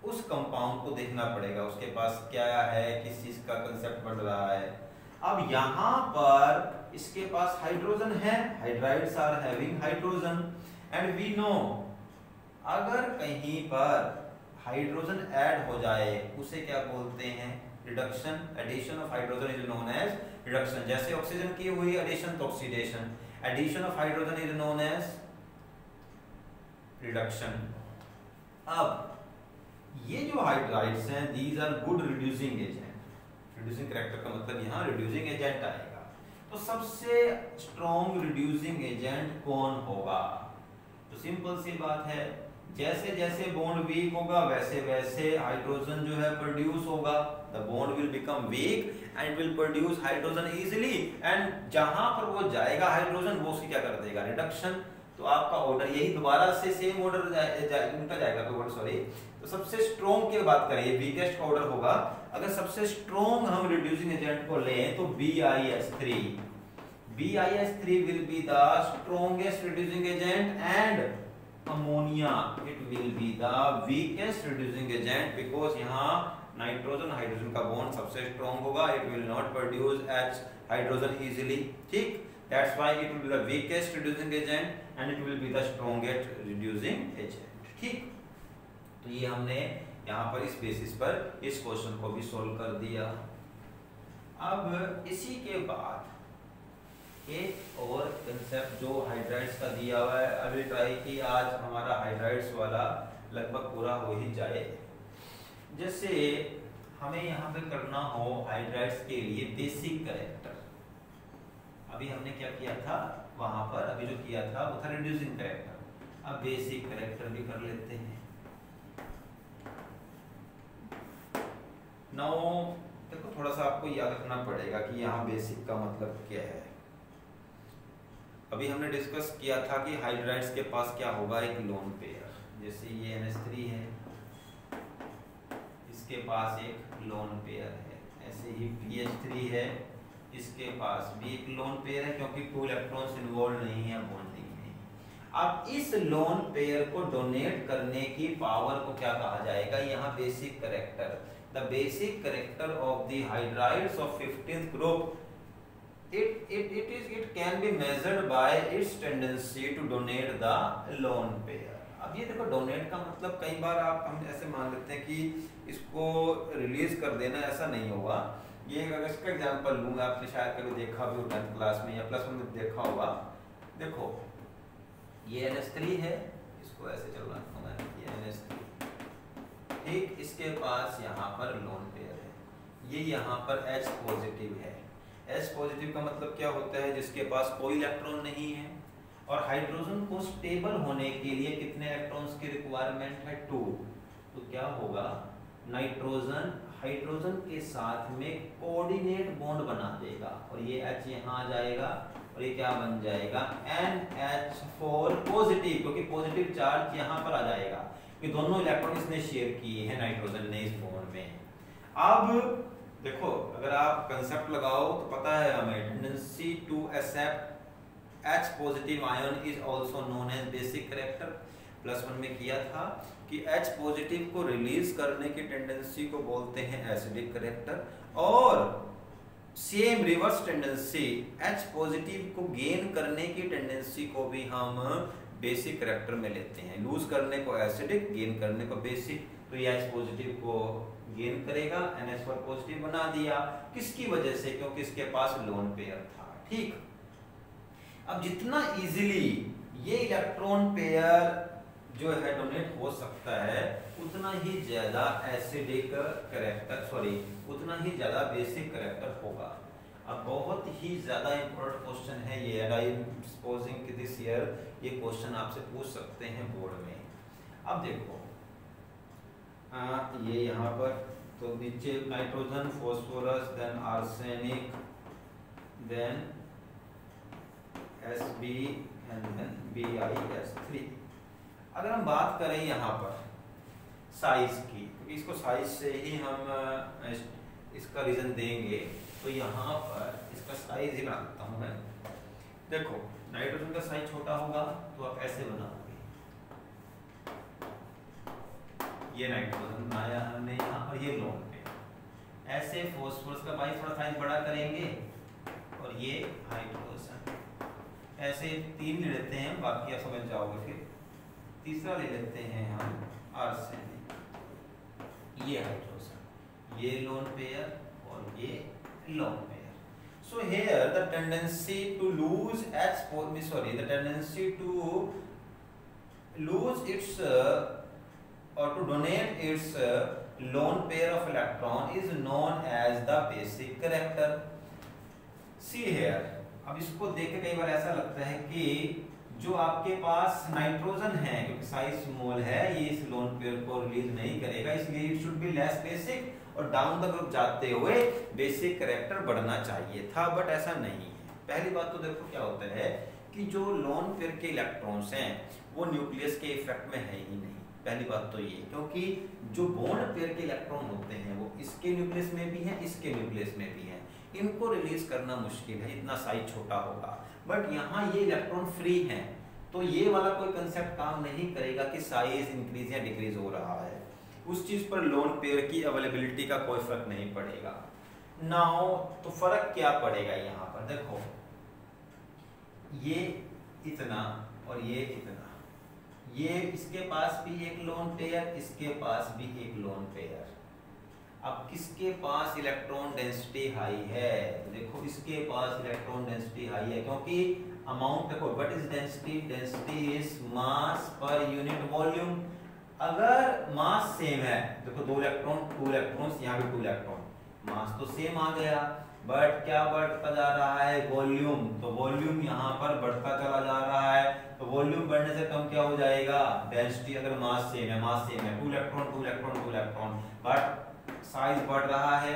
उस कंपाउंड को देखना पड़ेगा, उसके पास क्या है, किस चीज का कंसेप्ट बढ़ रहा है। अब यहाँ पर इसके पास हाइड्रोजन है, hydrides are having hydrogen, and we know अगर कहीं पर हाइड्रोजन ऐड हो जाए उसे क्या बोलते हैं, reduction, addition of hydrogen is known as reduction. जैसे ऑक्सीजन की हुई एडिशन तो oxidation, addition of hydrogen is known as reduction. अब ये जो हाइड्राइड्स हैं these are good reducing agent. Reducing character का मतलब यहाँ रिड्यूसिंग एजेंट आएगा। तो सबसे स्ट्रॉन्ग रिड्यूसिंग एजेंट कौन होगा? तो सिंपल सी बात है, जैसे जैसे बॉन्ड वीक होगा वैसे वैसे हाइड्रोजन जो है प्रोड्यूस होगा। The bond will become weak and will produce hydrogen easily, and जहां पर वो जाएगा हाइड्रोजन वो उसकी क्या कर देगा? रिडक्शन। तो आपका ऑर्डर यही दोबारा से सेम ऑर्डर उनका जाएगा तो सॉरी। तो सबसे स्ट्रॉन्ग की बात करें, ये वीकेस्ट का ऑर्डर होगा। अगर सबसे स्ट्रॉन्ग हम रिड्यूसिंग एजेंट को लें तो BiS3 will be the strongest reducing agent, and ammonia it will be the weakest reducing agent, because यहाँ नाइट्रोजन हाइड्रोजन का बॉन्ड सबसे स्ट्रॉन्ग होगा, it will not produce H hydrogen easily, ठीक। That's why it will be the weakest reducing agent and it will be the strongest reducing agent, ठीक। तो ये हमने यहाँ पर इस बेसिस पर इस क्वेश्चन को भी सोल्व कर दिया। अब इसी के बाद एक और कंसेप्ट जो हाइड्राइड्स का दिया हुआ है, अभी ट्राई की आज हमारा हाइड्राइड्स वाला लगभग पूरा हो ही जाए। जैसे हमें यहाँ पे करना हो हाइड्राइड्स के लिए बेसिक कैरेक्टर। अभी हमने क्या किया था वहां पर, अभी जो किया था वो था रिड्यूसिंग कैरेक्टर। अब बेसिक कैरेक्टर भी कर लेते हैं। नाउ देखो थोड़ा सा आपको याद रखना पड़ेगा कि यहाँ बेसिक का मतलब क्या है। अभी हमने डिस्कस किया था कि हाइड्राइड्स के पास क्या होगा, एक लोन पेयर। जैसे ये NH3 है, इसके पास एक लोन पेयर है। ऐसे ही BH3 है, इसके पास भी एक लोन पेयर है, क्योंकि 2 इलेक्ट्रॉन्स इन्वॉल्व नहीं है बॉन्डिंग में। अब इस लोन पेयर को डोनेट करने की पावर को क्या कहा जाएगा? यहाँ basic character. The basic character of the hydrides of 15th group, it can be measured by its tendency to donate the lone pair। अब ये देखो डोनेट का मतलब कई बार हम ऐसे मान लेते हैं कि इसको रिलीज कर देना, ऐसा नहीं होगा। ये अगर इसका एग्जांपल लूंगा, आपने शायद कभी देखा भी हो 10th क्लास में या +1 में देखा होगा। देखो ये NH3 है, इसको ऐसे चलना है, ये NH3 ठीक, इसके पास यहाँ पर लोन पेयर है, ये यहाँ पर H पॉजिटिव है। H पॉजिटिव का मतलब क्या होता है? जिसके पास कोई इलेक्ट्रॉन नहीं है। और हाइड्रोजन को स्टेबल होने के लिए कितने इलेक्ट्रॉन्स की रिक्वायरमेंट है? 2। तो क्या होगा? नाइट्रोजन हाइड्रोजन के साथ में कोऑर्डिनेट बॉन्ड बना देगा और ये H यहाँ आ जाएगा और ये क्या बन जाएगा? NH4 पॉजिटिव, क्योंकि पॉजिटिव चार्ज यहाँ पर आ जाएगा कि दोनों इलेक्ट्रॉन इसने शेयर किए हैं नाइट्रोजन ने इस बॉन्ड में। अब देखो अगर आप कंसेप्ट लगाओ तो पता है हमें, tendency to accept H positive ion is also known as basic character. +1 में किया था कि H पॉजिटिव को रिलीज करने की टेंडेंसी को बोलते हैं एसिडिक कैरेक्टर, और same reverse tendency H positive को गेन करने की टेंडेंसी को भी हम बेसिक कैरेक्टर में लेते हैं। लूज करने को एसिडिक, गेन करने को बेसिक। तो ये H पॉजिटिव को गेन करेगा, NH4 पॉजिटिव बना दिया। किसकी वजह से? क्योंकि इसके पास लोन पेयर था, ठीक। अब जितना इजीली ये इलेक्ट्रॉन पेयर जो है डोनेट हो सकता है, उतना ही ज्यादा एसिडिक कैरेक्टर, सॉरी उतना ही ज्यादा बेसिक कैरेक्टर होगा। अब बहुत ही ज्यादा इंपॉर्टेंट क्वेश्चन है ये, एंड आई एम सपोजिंग कि दिस ईयर ये क्वेश्चन आपसे पूछ सकते हैं बोर्ड में। अब देखो ये यहाँ पर तो नीचे nitrogen, phosphorus, then arsenic, then Sb and then BiS3। अगर हम बात करें यहाँ पर साइज की, क्योंकि इसको साइज से ही हम इसका रीजन देंगे, तो यहाँ पर इसका साइज ही बना देता हूँ मैं। देखो नाइट्रोजन का साइज छोटा होगा तो आप ऐसे बनाओगे, ये नाइट्रोजन बनाया हमने यहाँ पर, ये लोन पे। ऐसे फॉस्फोरस का भाई थोड़ा साइज बड़ा करेंगे और ये हाइड्रोजन, ऐसे 3 ले लेते हैं, बाकी आप समझ जाओगे। फिर तीसरा ले लेते हैं हम आर्सेनिक, ये हाइड्रोजन, ये लोन पेयर और ये lone pair. So here the tendency to lose the tendency to lose its or to donate its lone pair of electron is known as the basic character. See here, अब इसको देख के कई बार ऐसा लगता है कि जो आपके पास नाइट्रोजन है, क्योंकि साइज स्मॉल है, ये इस लोन पेयर को रिलीज नहीं करेगा, इसलिए it should be less basic, और डाउन द ग्रुप जाते हुए बेसिक कैरेक्टर बढ़ना चाहिए था, बट ऐसा नहीं है। पहली बात तो देखो क्या होता है कि जो लोन पेयर के इलेक्ट्रॉन्स हैं वो न्यूक्लियस के इफेक्ट में है ही नहीं। पहली बात तो ये, क्योंकि जो बॉन्ड पेयर के इलेक्ट्रॉन होते हैं वो इसके न्यूक्लियस में भी हैं, इसके न्यूक्लियस में भी हैं, इनको रिलीज करना मुश्किल है, इतना साइज छोटा होगा। बट यहाँ ये इलेक्ट्रॉन फ्री हैं, तो ये वाला कोई कंसेप्ट काम नहीं करेगा कि साइज इंक्रीज या डिक्रीज हो रहा है, उस चीज पर लोन पेयर की अवेलेबिलिटी का कोई फर्क नहीं पड़ेगा। नाउ तो फर्क क्या पड़ेगा यहाँ पर, देखो ये इतना और ये इतना, ये इसके पास भी एक लोन पेयर, इसके पास भी एक लोन पेयर। अब किसके पास इलेक्ट्रॉन डेंसिटी हाई है, देखो इसके पास इलेक्ट्रॉन डेंसिटी हाई है, क्योंकि अमाउंट देखो what is density, density is mass per unit volume. अगर मास सेम है, देखो दो इलेक्ट्रॉन्स, यहाँ भी 2 इलेक्ट्रॉन, मास तो सेम आ गया, बट क्या बढ़ता जा रहा है, वॉल्यूम, तो वॉल्यूम यहाँ पर बढ़ता चला जा रहा है, तो वॉल्यूम बढ़ने से कम क्या हो जाएगा, डेंसिटी। अगर मास सेम है 2 इलेक्ट्रॉन, बट साइज बढ़ रहा है,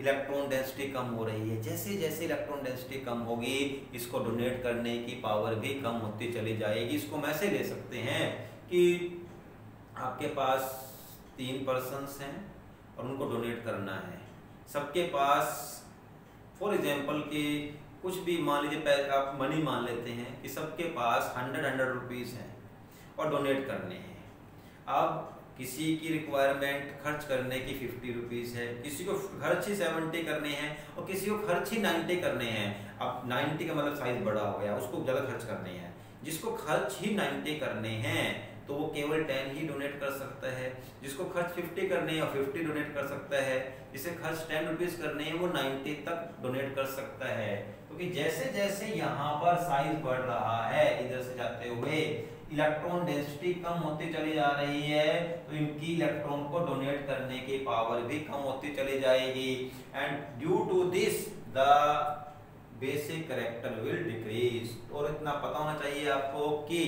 इलेक्ट्रॉन डेंसिटी कम हो रही है। जैसे जैसे इलेक्ट्रॉन डेंसिटी कम होगी, इसको डोनेट करने की पावर भी कम होती चली जाएगी। इसको हम ऐसे ले सकते हैं कि आपके पास 3 पर्सन्स हैं और उनको डोनेट करना है, सबके पास फॉर एग्जांपल कि कुछ भी मान लीजिए आप मनी मान लेते हैं कि सबके पास 100 रुपीस हैं और डोनेट करने हैं। अब किसी की रिक्वायरमेंट खर्च करने की 50 रुपीस है, किसी को खर्च ही 70 करने हैं और किसी को खर्च ही 90 करने हैं। अब 90 का मतलब साइज बड़ा हो गया, उसको ज़्यादा खर्च करने हैं। जिसको खर्च ही 90 करने हैं तो वो केवल 10 ही डोनेट कर सकता है, जिसको खर्च 50 करने हैं और 50 डोनेट कर सकता है, जिसे खर्च 10 रुपीस करने हैं वो 90 तक डोनेट कर सकता है। क्योंकि जैसे जैसे यहाँ पर साइज बढ़ रहा है, इधर से जाते हुए इलेक्ट्रॉन डेंसिटी कम होती चली जा रही है, तो इनकी इलेक्ट्रॉन को डोनेट करने की पावर भी कम होती चली जाएगी, and due to this the basic character will decrease. और इतना पता होना चाहिए आपको कि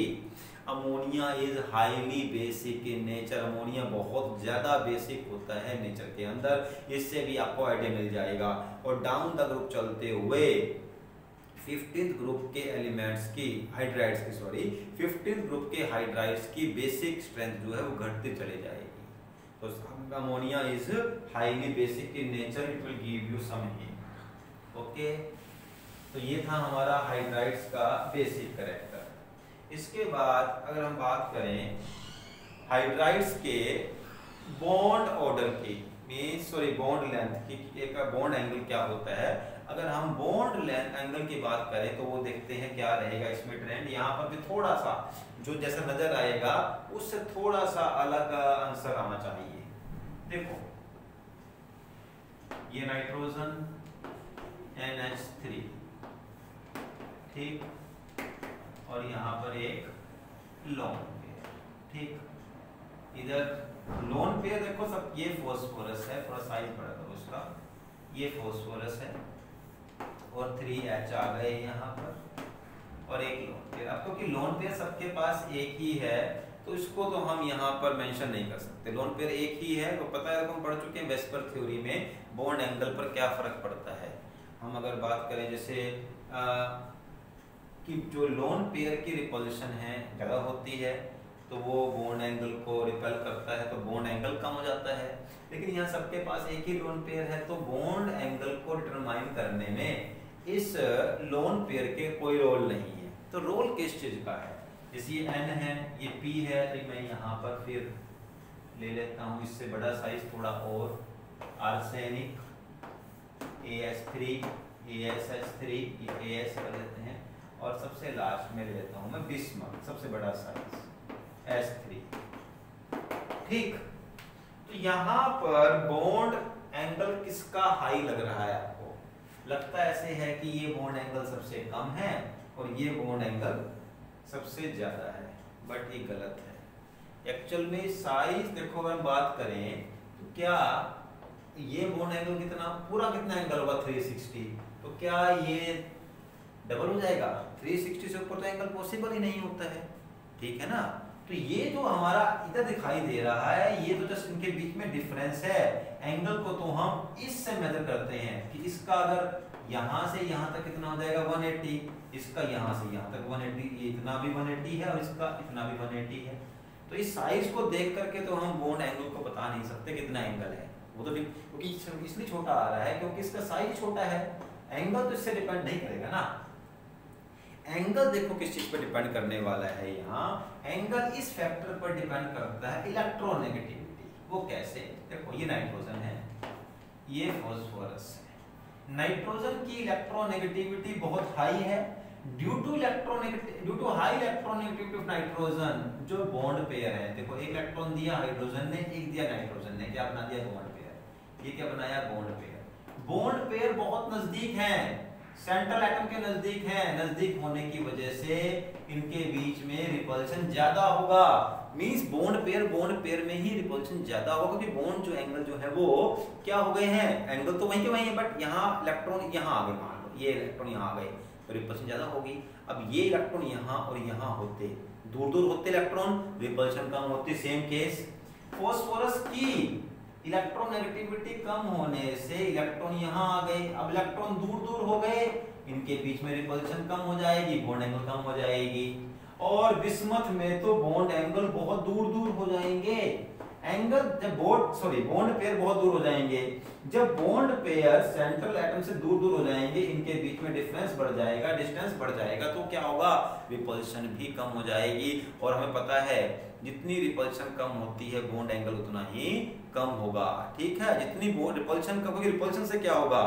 ammonia is highly basic in nature, ammonia बहुत ज्यादा बेसिक होता है नेचर के अंदर, इससे भी आपको आइडिया मिल जाएगा। और डाउन द ग्रुप चलते हुए 15th ग्रुप के एलिमेंट्स की हाइड्राइड्स की 15th ग्रुप के हाइड्राइड्स की बेसिक स्ट्रेंथ जो है वो घटती चली जाएगी। तो ammonia is highly basic in nature, it will give you some hint. Okay, तो ये था हमारा हाइड्राइड्स का बेसिक कैरेक्टर। इसके बाद अगर हम बात करें हाइड्राइड्स के बॉन्ड ऑर्डर की, बॉन्ड लेंथ की, एक बॉन्ड एंगल क्या होता है। अगर हम बॉन्ड लेंथ एंगल की बात करें तो वो देखते हैं क्या रहेगा इसमें ट्रेंड। यहाँ पर भी थोड़ा सा जो जैसा नजर आएगा उससे थोड़ा सा अलग आंसर आना चाहिए। देखो ये नाइट्रोजन NH3, ठीक, और यहाँ पर एक लोन पेयर, ठीक। इधर लोन पेयर देखो सब, ये फॉस्फोरस है, थोड़ा साइज बड़ा करो उसका, ये फॉस्फोरस है और 3H आ गए यहाँ पर, और एक लोन पेयर। अब क्योंकि लोन पेयर सबके पास एक ही है तो इसको तो हम यहाँ पर मेंशन नहीं कर सकते, लोन पेयर एक ही है। तो पता है हम पढ़ चुके हैं वेस्पर थ्योरी में बॉन्ड एंगल पर क्या फर्क पड़ता है। हम अगर बात करें जैसे कि जो लोन पेयर की रिपल्शन है ज़्यादा होती है तो वो बॉन्ड एंगल को रिपेल करता है, तो बॉन्ड एंगल कम हो जाता है। लेकिन यहाँ सबके पास एक ही लोन पेयर है तो बॉन्ड एंगल को डिटरमाइन करने में इस लोन पेयर के कोई रोल नहीं है। तो रोल किस चीज का है, जैसे ये N है, ये P है, तो मैं यहाँ पर फिर ले लेता हूँ इससे बड़ा साइज थोड़ा और, आर्सेनिक AS3, ASH3, ये AS कर लेते हैं, और सबसे लास्ट में ले लेता हूँ मैं बिस्मथ, सबसे बड़ा साइज S3, ठीक। तो यहाँ पर बॉन्ड एंगल किसका हाई लग रहा है आपको, लगता ऐसे है कि ये बॉन्ड एंगल सबसे कम है और ये बॉन्ड एंगल सबसे ज्यादा है, बट ये गलत है। एक्चुअल में साइज देखो अगर हम बात करें तो क्या ये बॉन्ड एंगल कितना, पूरा कितना एंगल होगा 360, तो क्या ये डबल हो जाएगा? 360 से ऊपर तो एंगल पॉसिबल ही नहीं होता है, ठीक है ना। तो ये जो हमारा इधर दिखाई दे रहा है ये तो जस्ट इनके बीच में डिफरेंस है। एंगल को तो हम इससे मेजर करते हैं कि इसका अगर यहाँ से यहाँ तक कितना हो जाएगा 180, इसका यहाँ से यहाँ तक 180, ये इतना भी 180 है और इसका इतना भी 180 है। तो इस साइज को देख करके तो हम बॉन्ड एंगल को बता नहीं सकते कितना एंगल है, वो तो क्योंकि इसलिए छोटा आ रहा है क्योंकि इसका साइज छोटा है। एंगल तो इससे डिपेंड नहीं करेगा ना। एंगल देखो किस चीज पर डिपेंड करने वाला है, यहाँ एंगल इस फैक्टर पर डिपेंड करता है, इलेक्ट्रोनेगेटिविटी। वो कैसे? देखो ये नाइट्रोजन है, ये फास्फोरस है। नाइट्रोजन की इलेक्ट्रोनेगेटिविटी बहुत हाई है। Due to high electronegativity of nitrogen, जो बॉन्ड पेयर है, देखो एक इलेक्ट्रॉन दिया हाइड्रोजन ने, एक दिया नाइट्रोजन ने, क्या बना दिया? Bond pair. ये क्या बनाया? Bond pair. बॉन्ड पेयर बहुत नजदीक हैं, सेंट्रल एटम के नजदीक हैं। नजदीक होने की वजह से इनके बीच में रिपल्शन ज्यादा होगा। मींस बॉन्ड पेयर में ही रिपल्शन ज्यादा होगा, क्योंकि बॉन्ड जो एंगल जो है वो क्या हो गए हैं, एंगल तो वहीं के वहीं है, बट यहाँ इलेक्ट्रॉन यहाँ आ गए, मान लो ये इलेक्ट्रॉन यहाँ आ गए तो रिपल्शन ज्यादा होगी। अब ये इलेक्ट्रॉन यहाँ और यहाँ होते, दूर दूर होते इलेक्ट्रॉन, रिपल्शन कम होती। सेम केस फास्फोरस की इलेक्ट्रोनेगेटिविटी कम होने से इलेक्ट्रॉन यहाँ आ गए, अब इलेक्ट्रॉन दूर दूर हो गए, इनके बीच में रिपल्शन कम हो जाएगी, बॉन्ड एंगल कम हो जाएगी। और बिस्मथ में तो बॉन्ड एंगल बहुत दूर दूर हो जाएंगे। बॉन्ड पेयर बहुत दूर हो जाएंगे। जब बॉन्ड पेयर सेंट्रल एटम से दूर दूर हो जाएंगे, इनके बीच में डिफरेंस बढ़ जाएगा, डिस्टेंस बढ़ जाएगा, तो क्या होगा? रिपल्शन भी कम हो जाएगी। और हमें पता है जितनी रिपल्शन कम होती है बॉन्ड एंगल उतना ही कम होगा, ठीक है। जितनी रिपल्शन कम होगी, रिपल्शन से क्या होगा?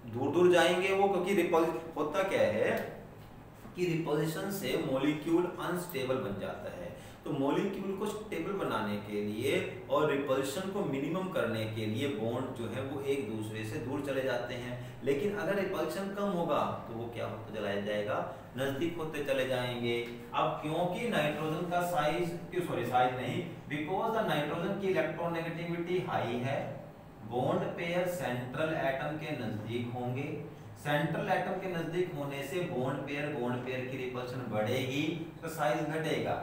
दूर दूर जाएंगे वो, क्योंकि होता क्या है कि रिपल्शन से मॉलिक्यूल अनस्टेबल बन जाता है। तो मॉलिक्यूल को स्टेबल बनाने के लिए और रिपल्शन को मिनिमम करने के लिए बॉन्ड जो है वो एक दूसरे से दूर चले जाते हैं। लेकिन अगर रिपल्शन कम होगा तो वो क्या होता चला जाएगा? नजदीक होते चले जाएंगे। अब क्योंकि नाइट्रोजन का साइज नहीं, बिकॉज द नाइट्रोजन की इलेक्ट्रोनेगेटिविटी हाई है, बॉन्ड पेयर सेंट्रल एटम के नजदीक होंगे। सेंट्रल एटम के नजदीक होने से बॉन्ड पेयर की रिपल्शन बढ़ेगी, तो साइज घटेगा।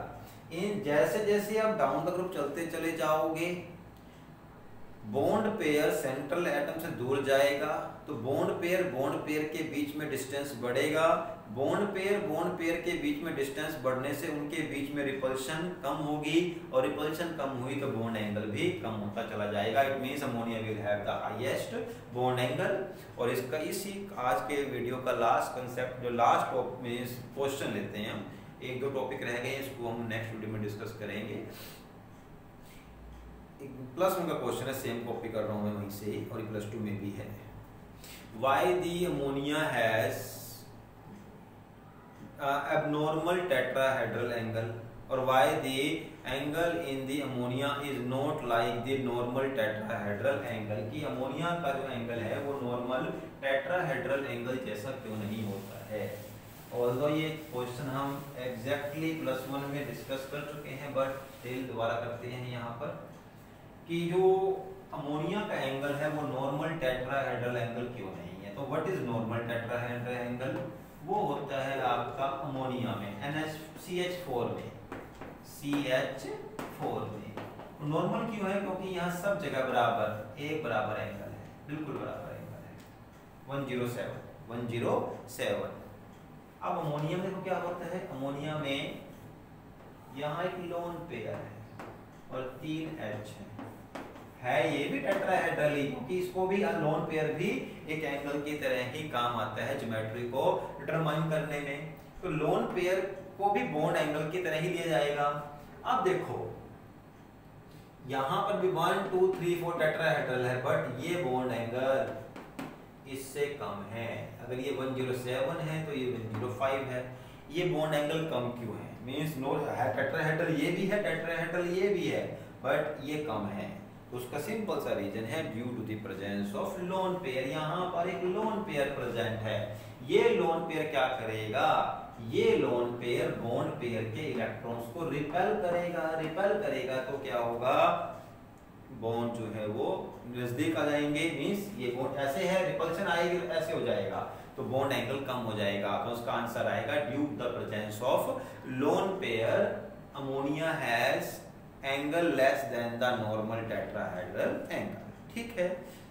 इन जैसे जैसे आप डाउन द ग्रुप चलते चले जाओगे, बॉन्ड पेयर सेंट्रल एटम से दूर जाएगा, तो बॉन्ड पेयर के बीच में डिस्टेंस बढ़ेगा। बॉन्ड पेयर के बीच में डिस्टेंस बढ़ने से उनके बीच में रिपल्शन कम होगी, और रिपल्शन कम हुई तो बॉन्ड एंगल भी कम होता चला जाएगा। It means ammonia will have the highest bond angle. और इसका इसी आज के वीडियो का लास्ट कंसेप्ट, जो लास्ट क्वेश्चन लेते हैं हम, एक दो टॉपिक रह गए, इसको हम नेक्स्ट वीडियो में डिस्कस करेंगे। +1 का क्वेश्चन है, सेम कॉपी कर रहा हूं मैं वहीं से ही, और +2 में भी है। Why the ammonia has abnormal tetrahedral angle, और why the angle in the ammonia is not like the normal tetrahedral angle, कि अमोनिया का जो एंगल है वो नॉर्मल टेट्राहेड्रल एंगल जैसा क्यों नहीं होता है। ऑल्दो ये क्वेश्चन हम एग्जैक्टली +1 में डिस्कस कर चुके हैं, बट स्टिल दोबारा करते हैं यहाँ पर कि जो अमोनिया का एंगल है वो नॉर्मल टेट्राहेड्रल एंगल क्यों नहीं है। तो what is normal tetrahedral angle? वो होता है आपका अमोनिया में CH4 में नॉर्मल क्यों है? क्योंकि यहाँ सब जगह बराबर एक बराबर एंगल है, बिल्कुल बराबर एंगल है 107। अब अमोनिया में देखो क्या होता है, अमोनिया में यहाँ एक लोन पेयर है और 3 H है, ये भी टेट्राहेड्रल ही, क्योंकि इसको भी लोन पेयर भी एक एंगल की तरह ही काम आता है ज्योमेट्री को डिटरमाइन करने में। तो लोन पेयर को भी बॉन्ड एंगल की तरह ही लिया जाएगा। अब देखो यहाँ पर भी 1 2 3 4 टेट्राहेड्रल है, बट ये बॉन्ड एंगल इससे कम है। अगर ये 107 है तो ये 105 है। ये बॉन्ड एंगल कम क्यों है? मींस नो है टेट्राहेड्रल ये भी है, टेट्राहेड्रल ये भी है, बट ये कम है। तो उसका सिंपल सा रीजन है due to the presence of lone pair. यहाँ पर एक लोन पेयर प्रेजेंट है। ये लोन पेयर क्या करेगा, ये लोन पेयर बॉन्ड पेयर के इलेक्ट्रॉन्स को रिपेल करेगा। रिपेल करेगा तो क्या होगा, बॉन्ड जो है वो नजदीक आ जाएंगे, मींस ये बॉन्ड ऐसे है, रिपल्शन आएगी ऐसे हो जाएगा, तो बॉन्ड एंगल कम हो जाएगा। तो उसका आंसर आएगा due to the presence of lone pair ammonia has angle less than the normal tetrahedral angle. ठीक है,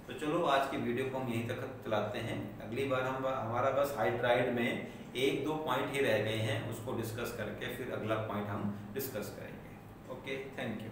तो चलो आज की वीडियो को हम यहीं तक चलाते हैं। अगली बार हम हमारा बस हाइड्राइड में 1-2 पॉइंट ही रह गए हैं, उसको डिस्कस करके फिर अगला पॉइंट हम डिस्कस करेंगे। Okay, thank you.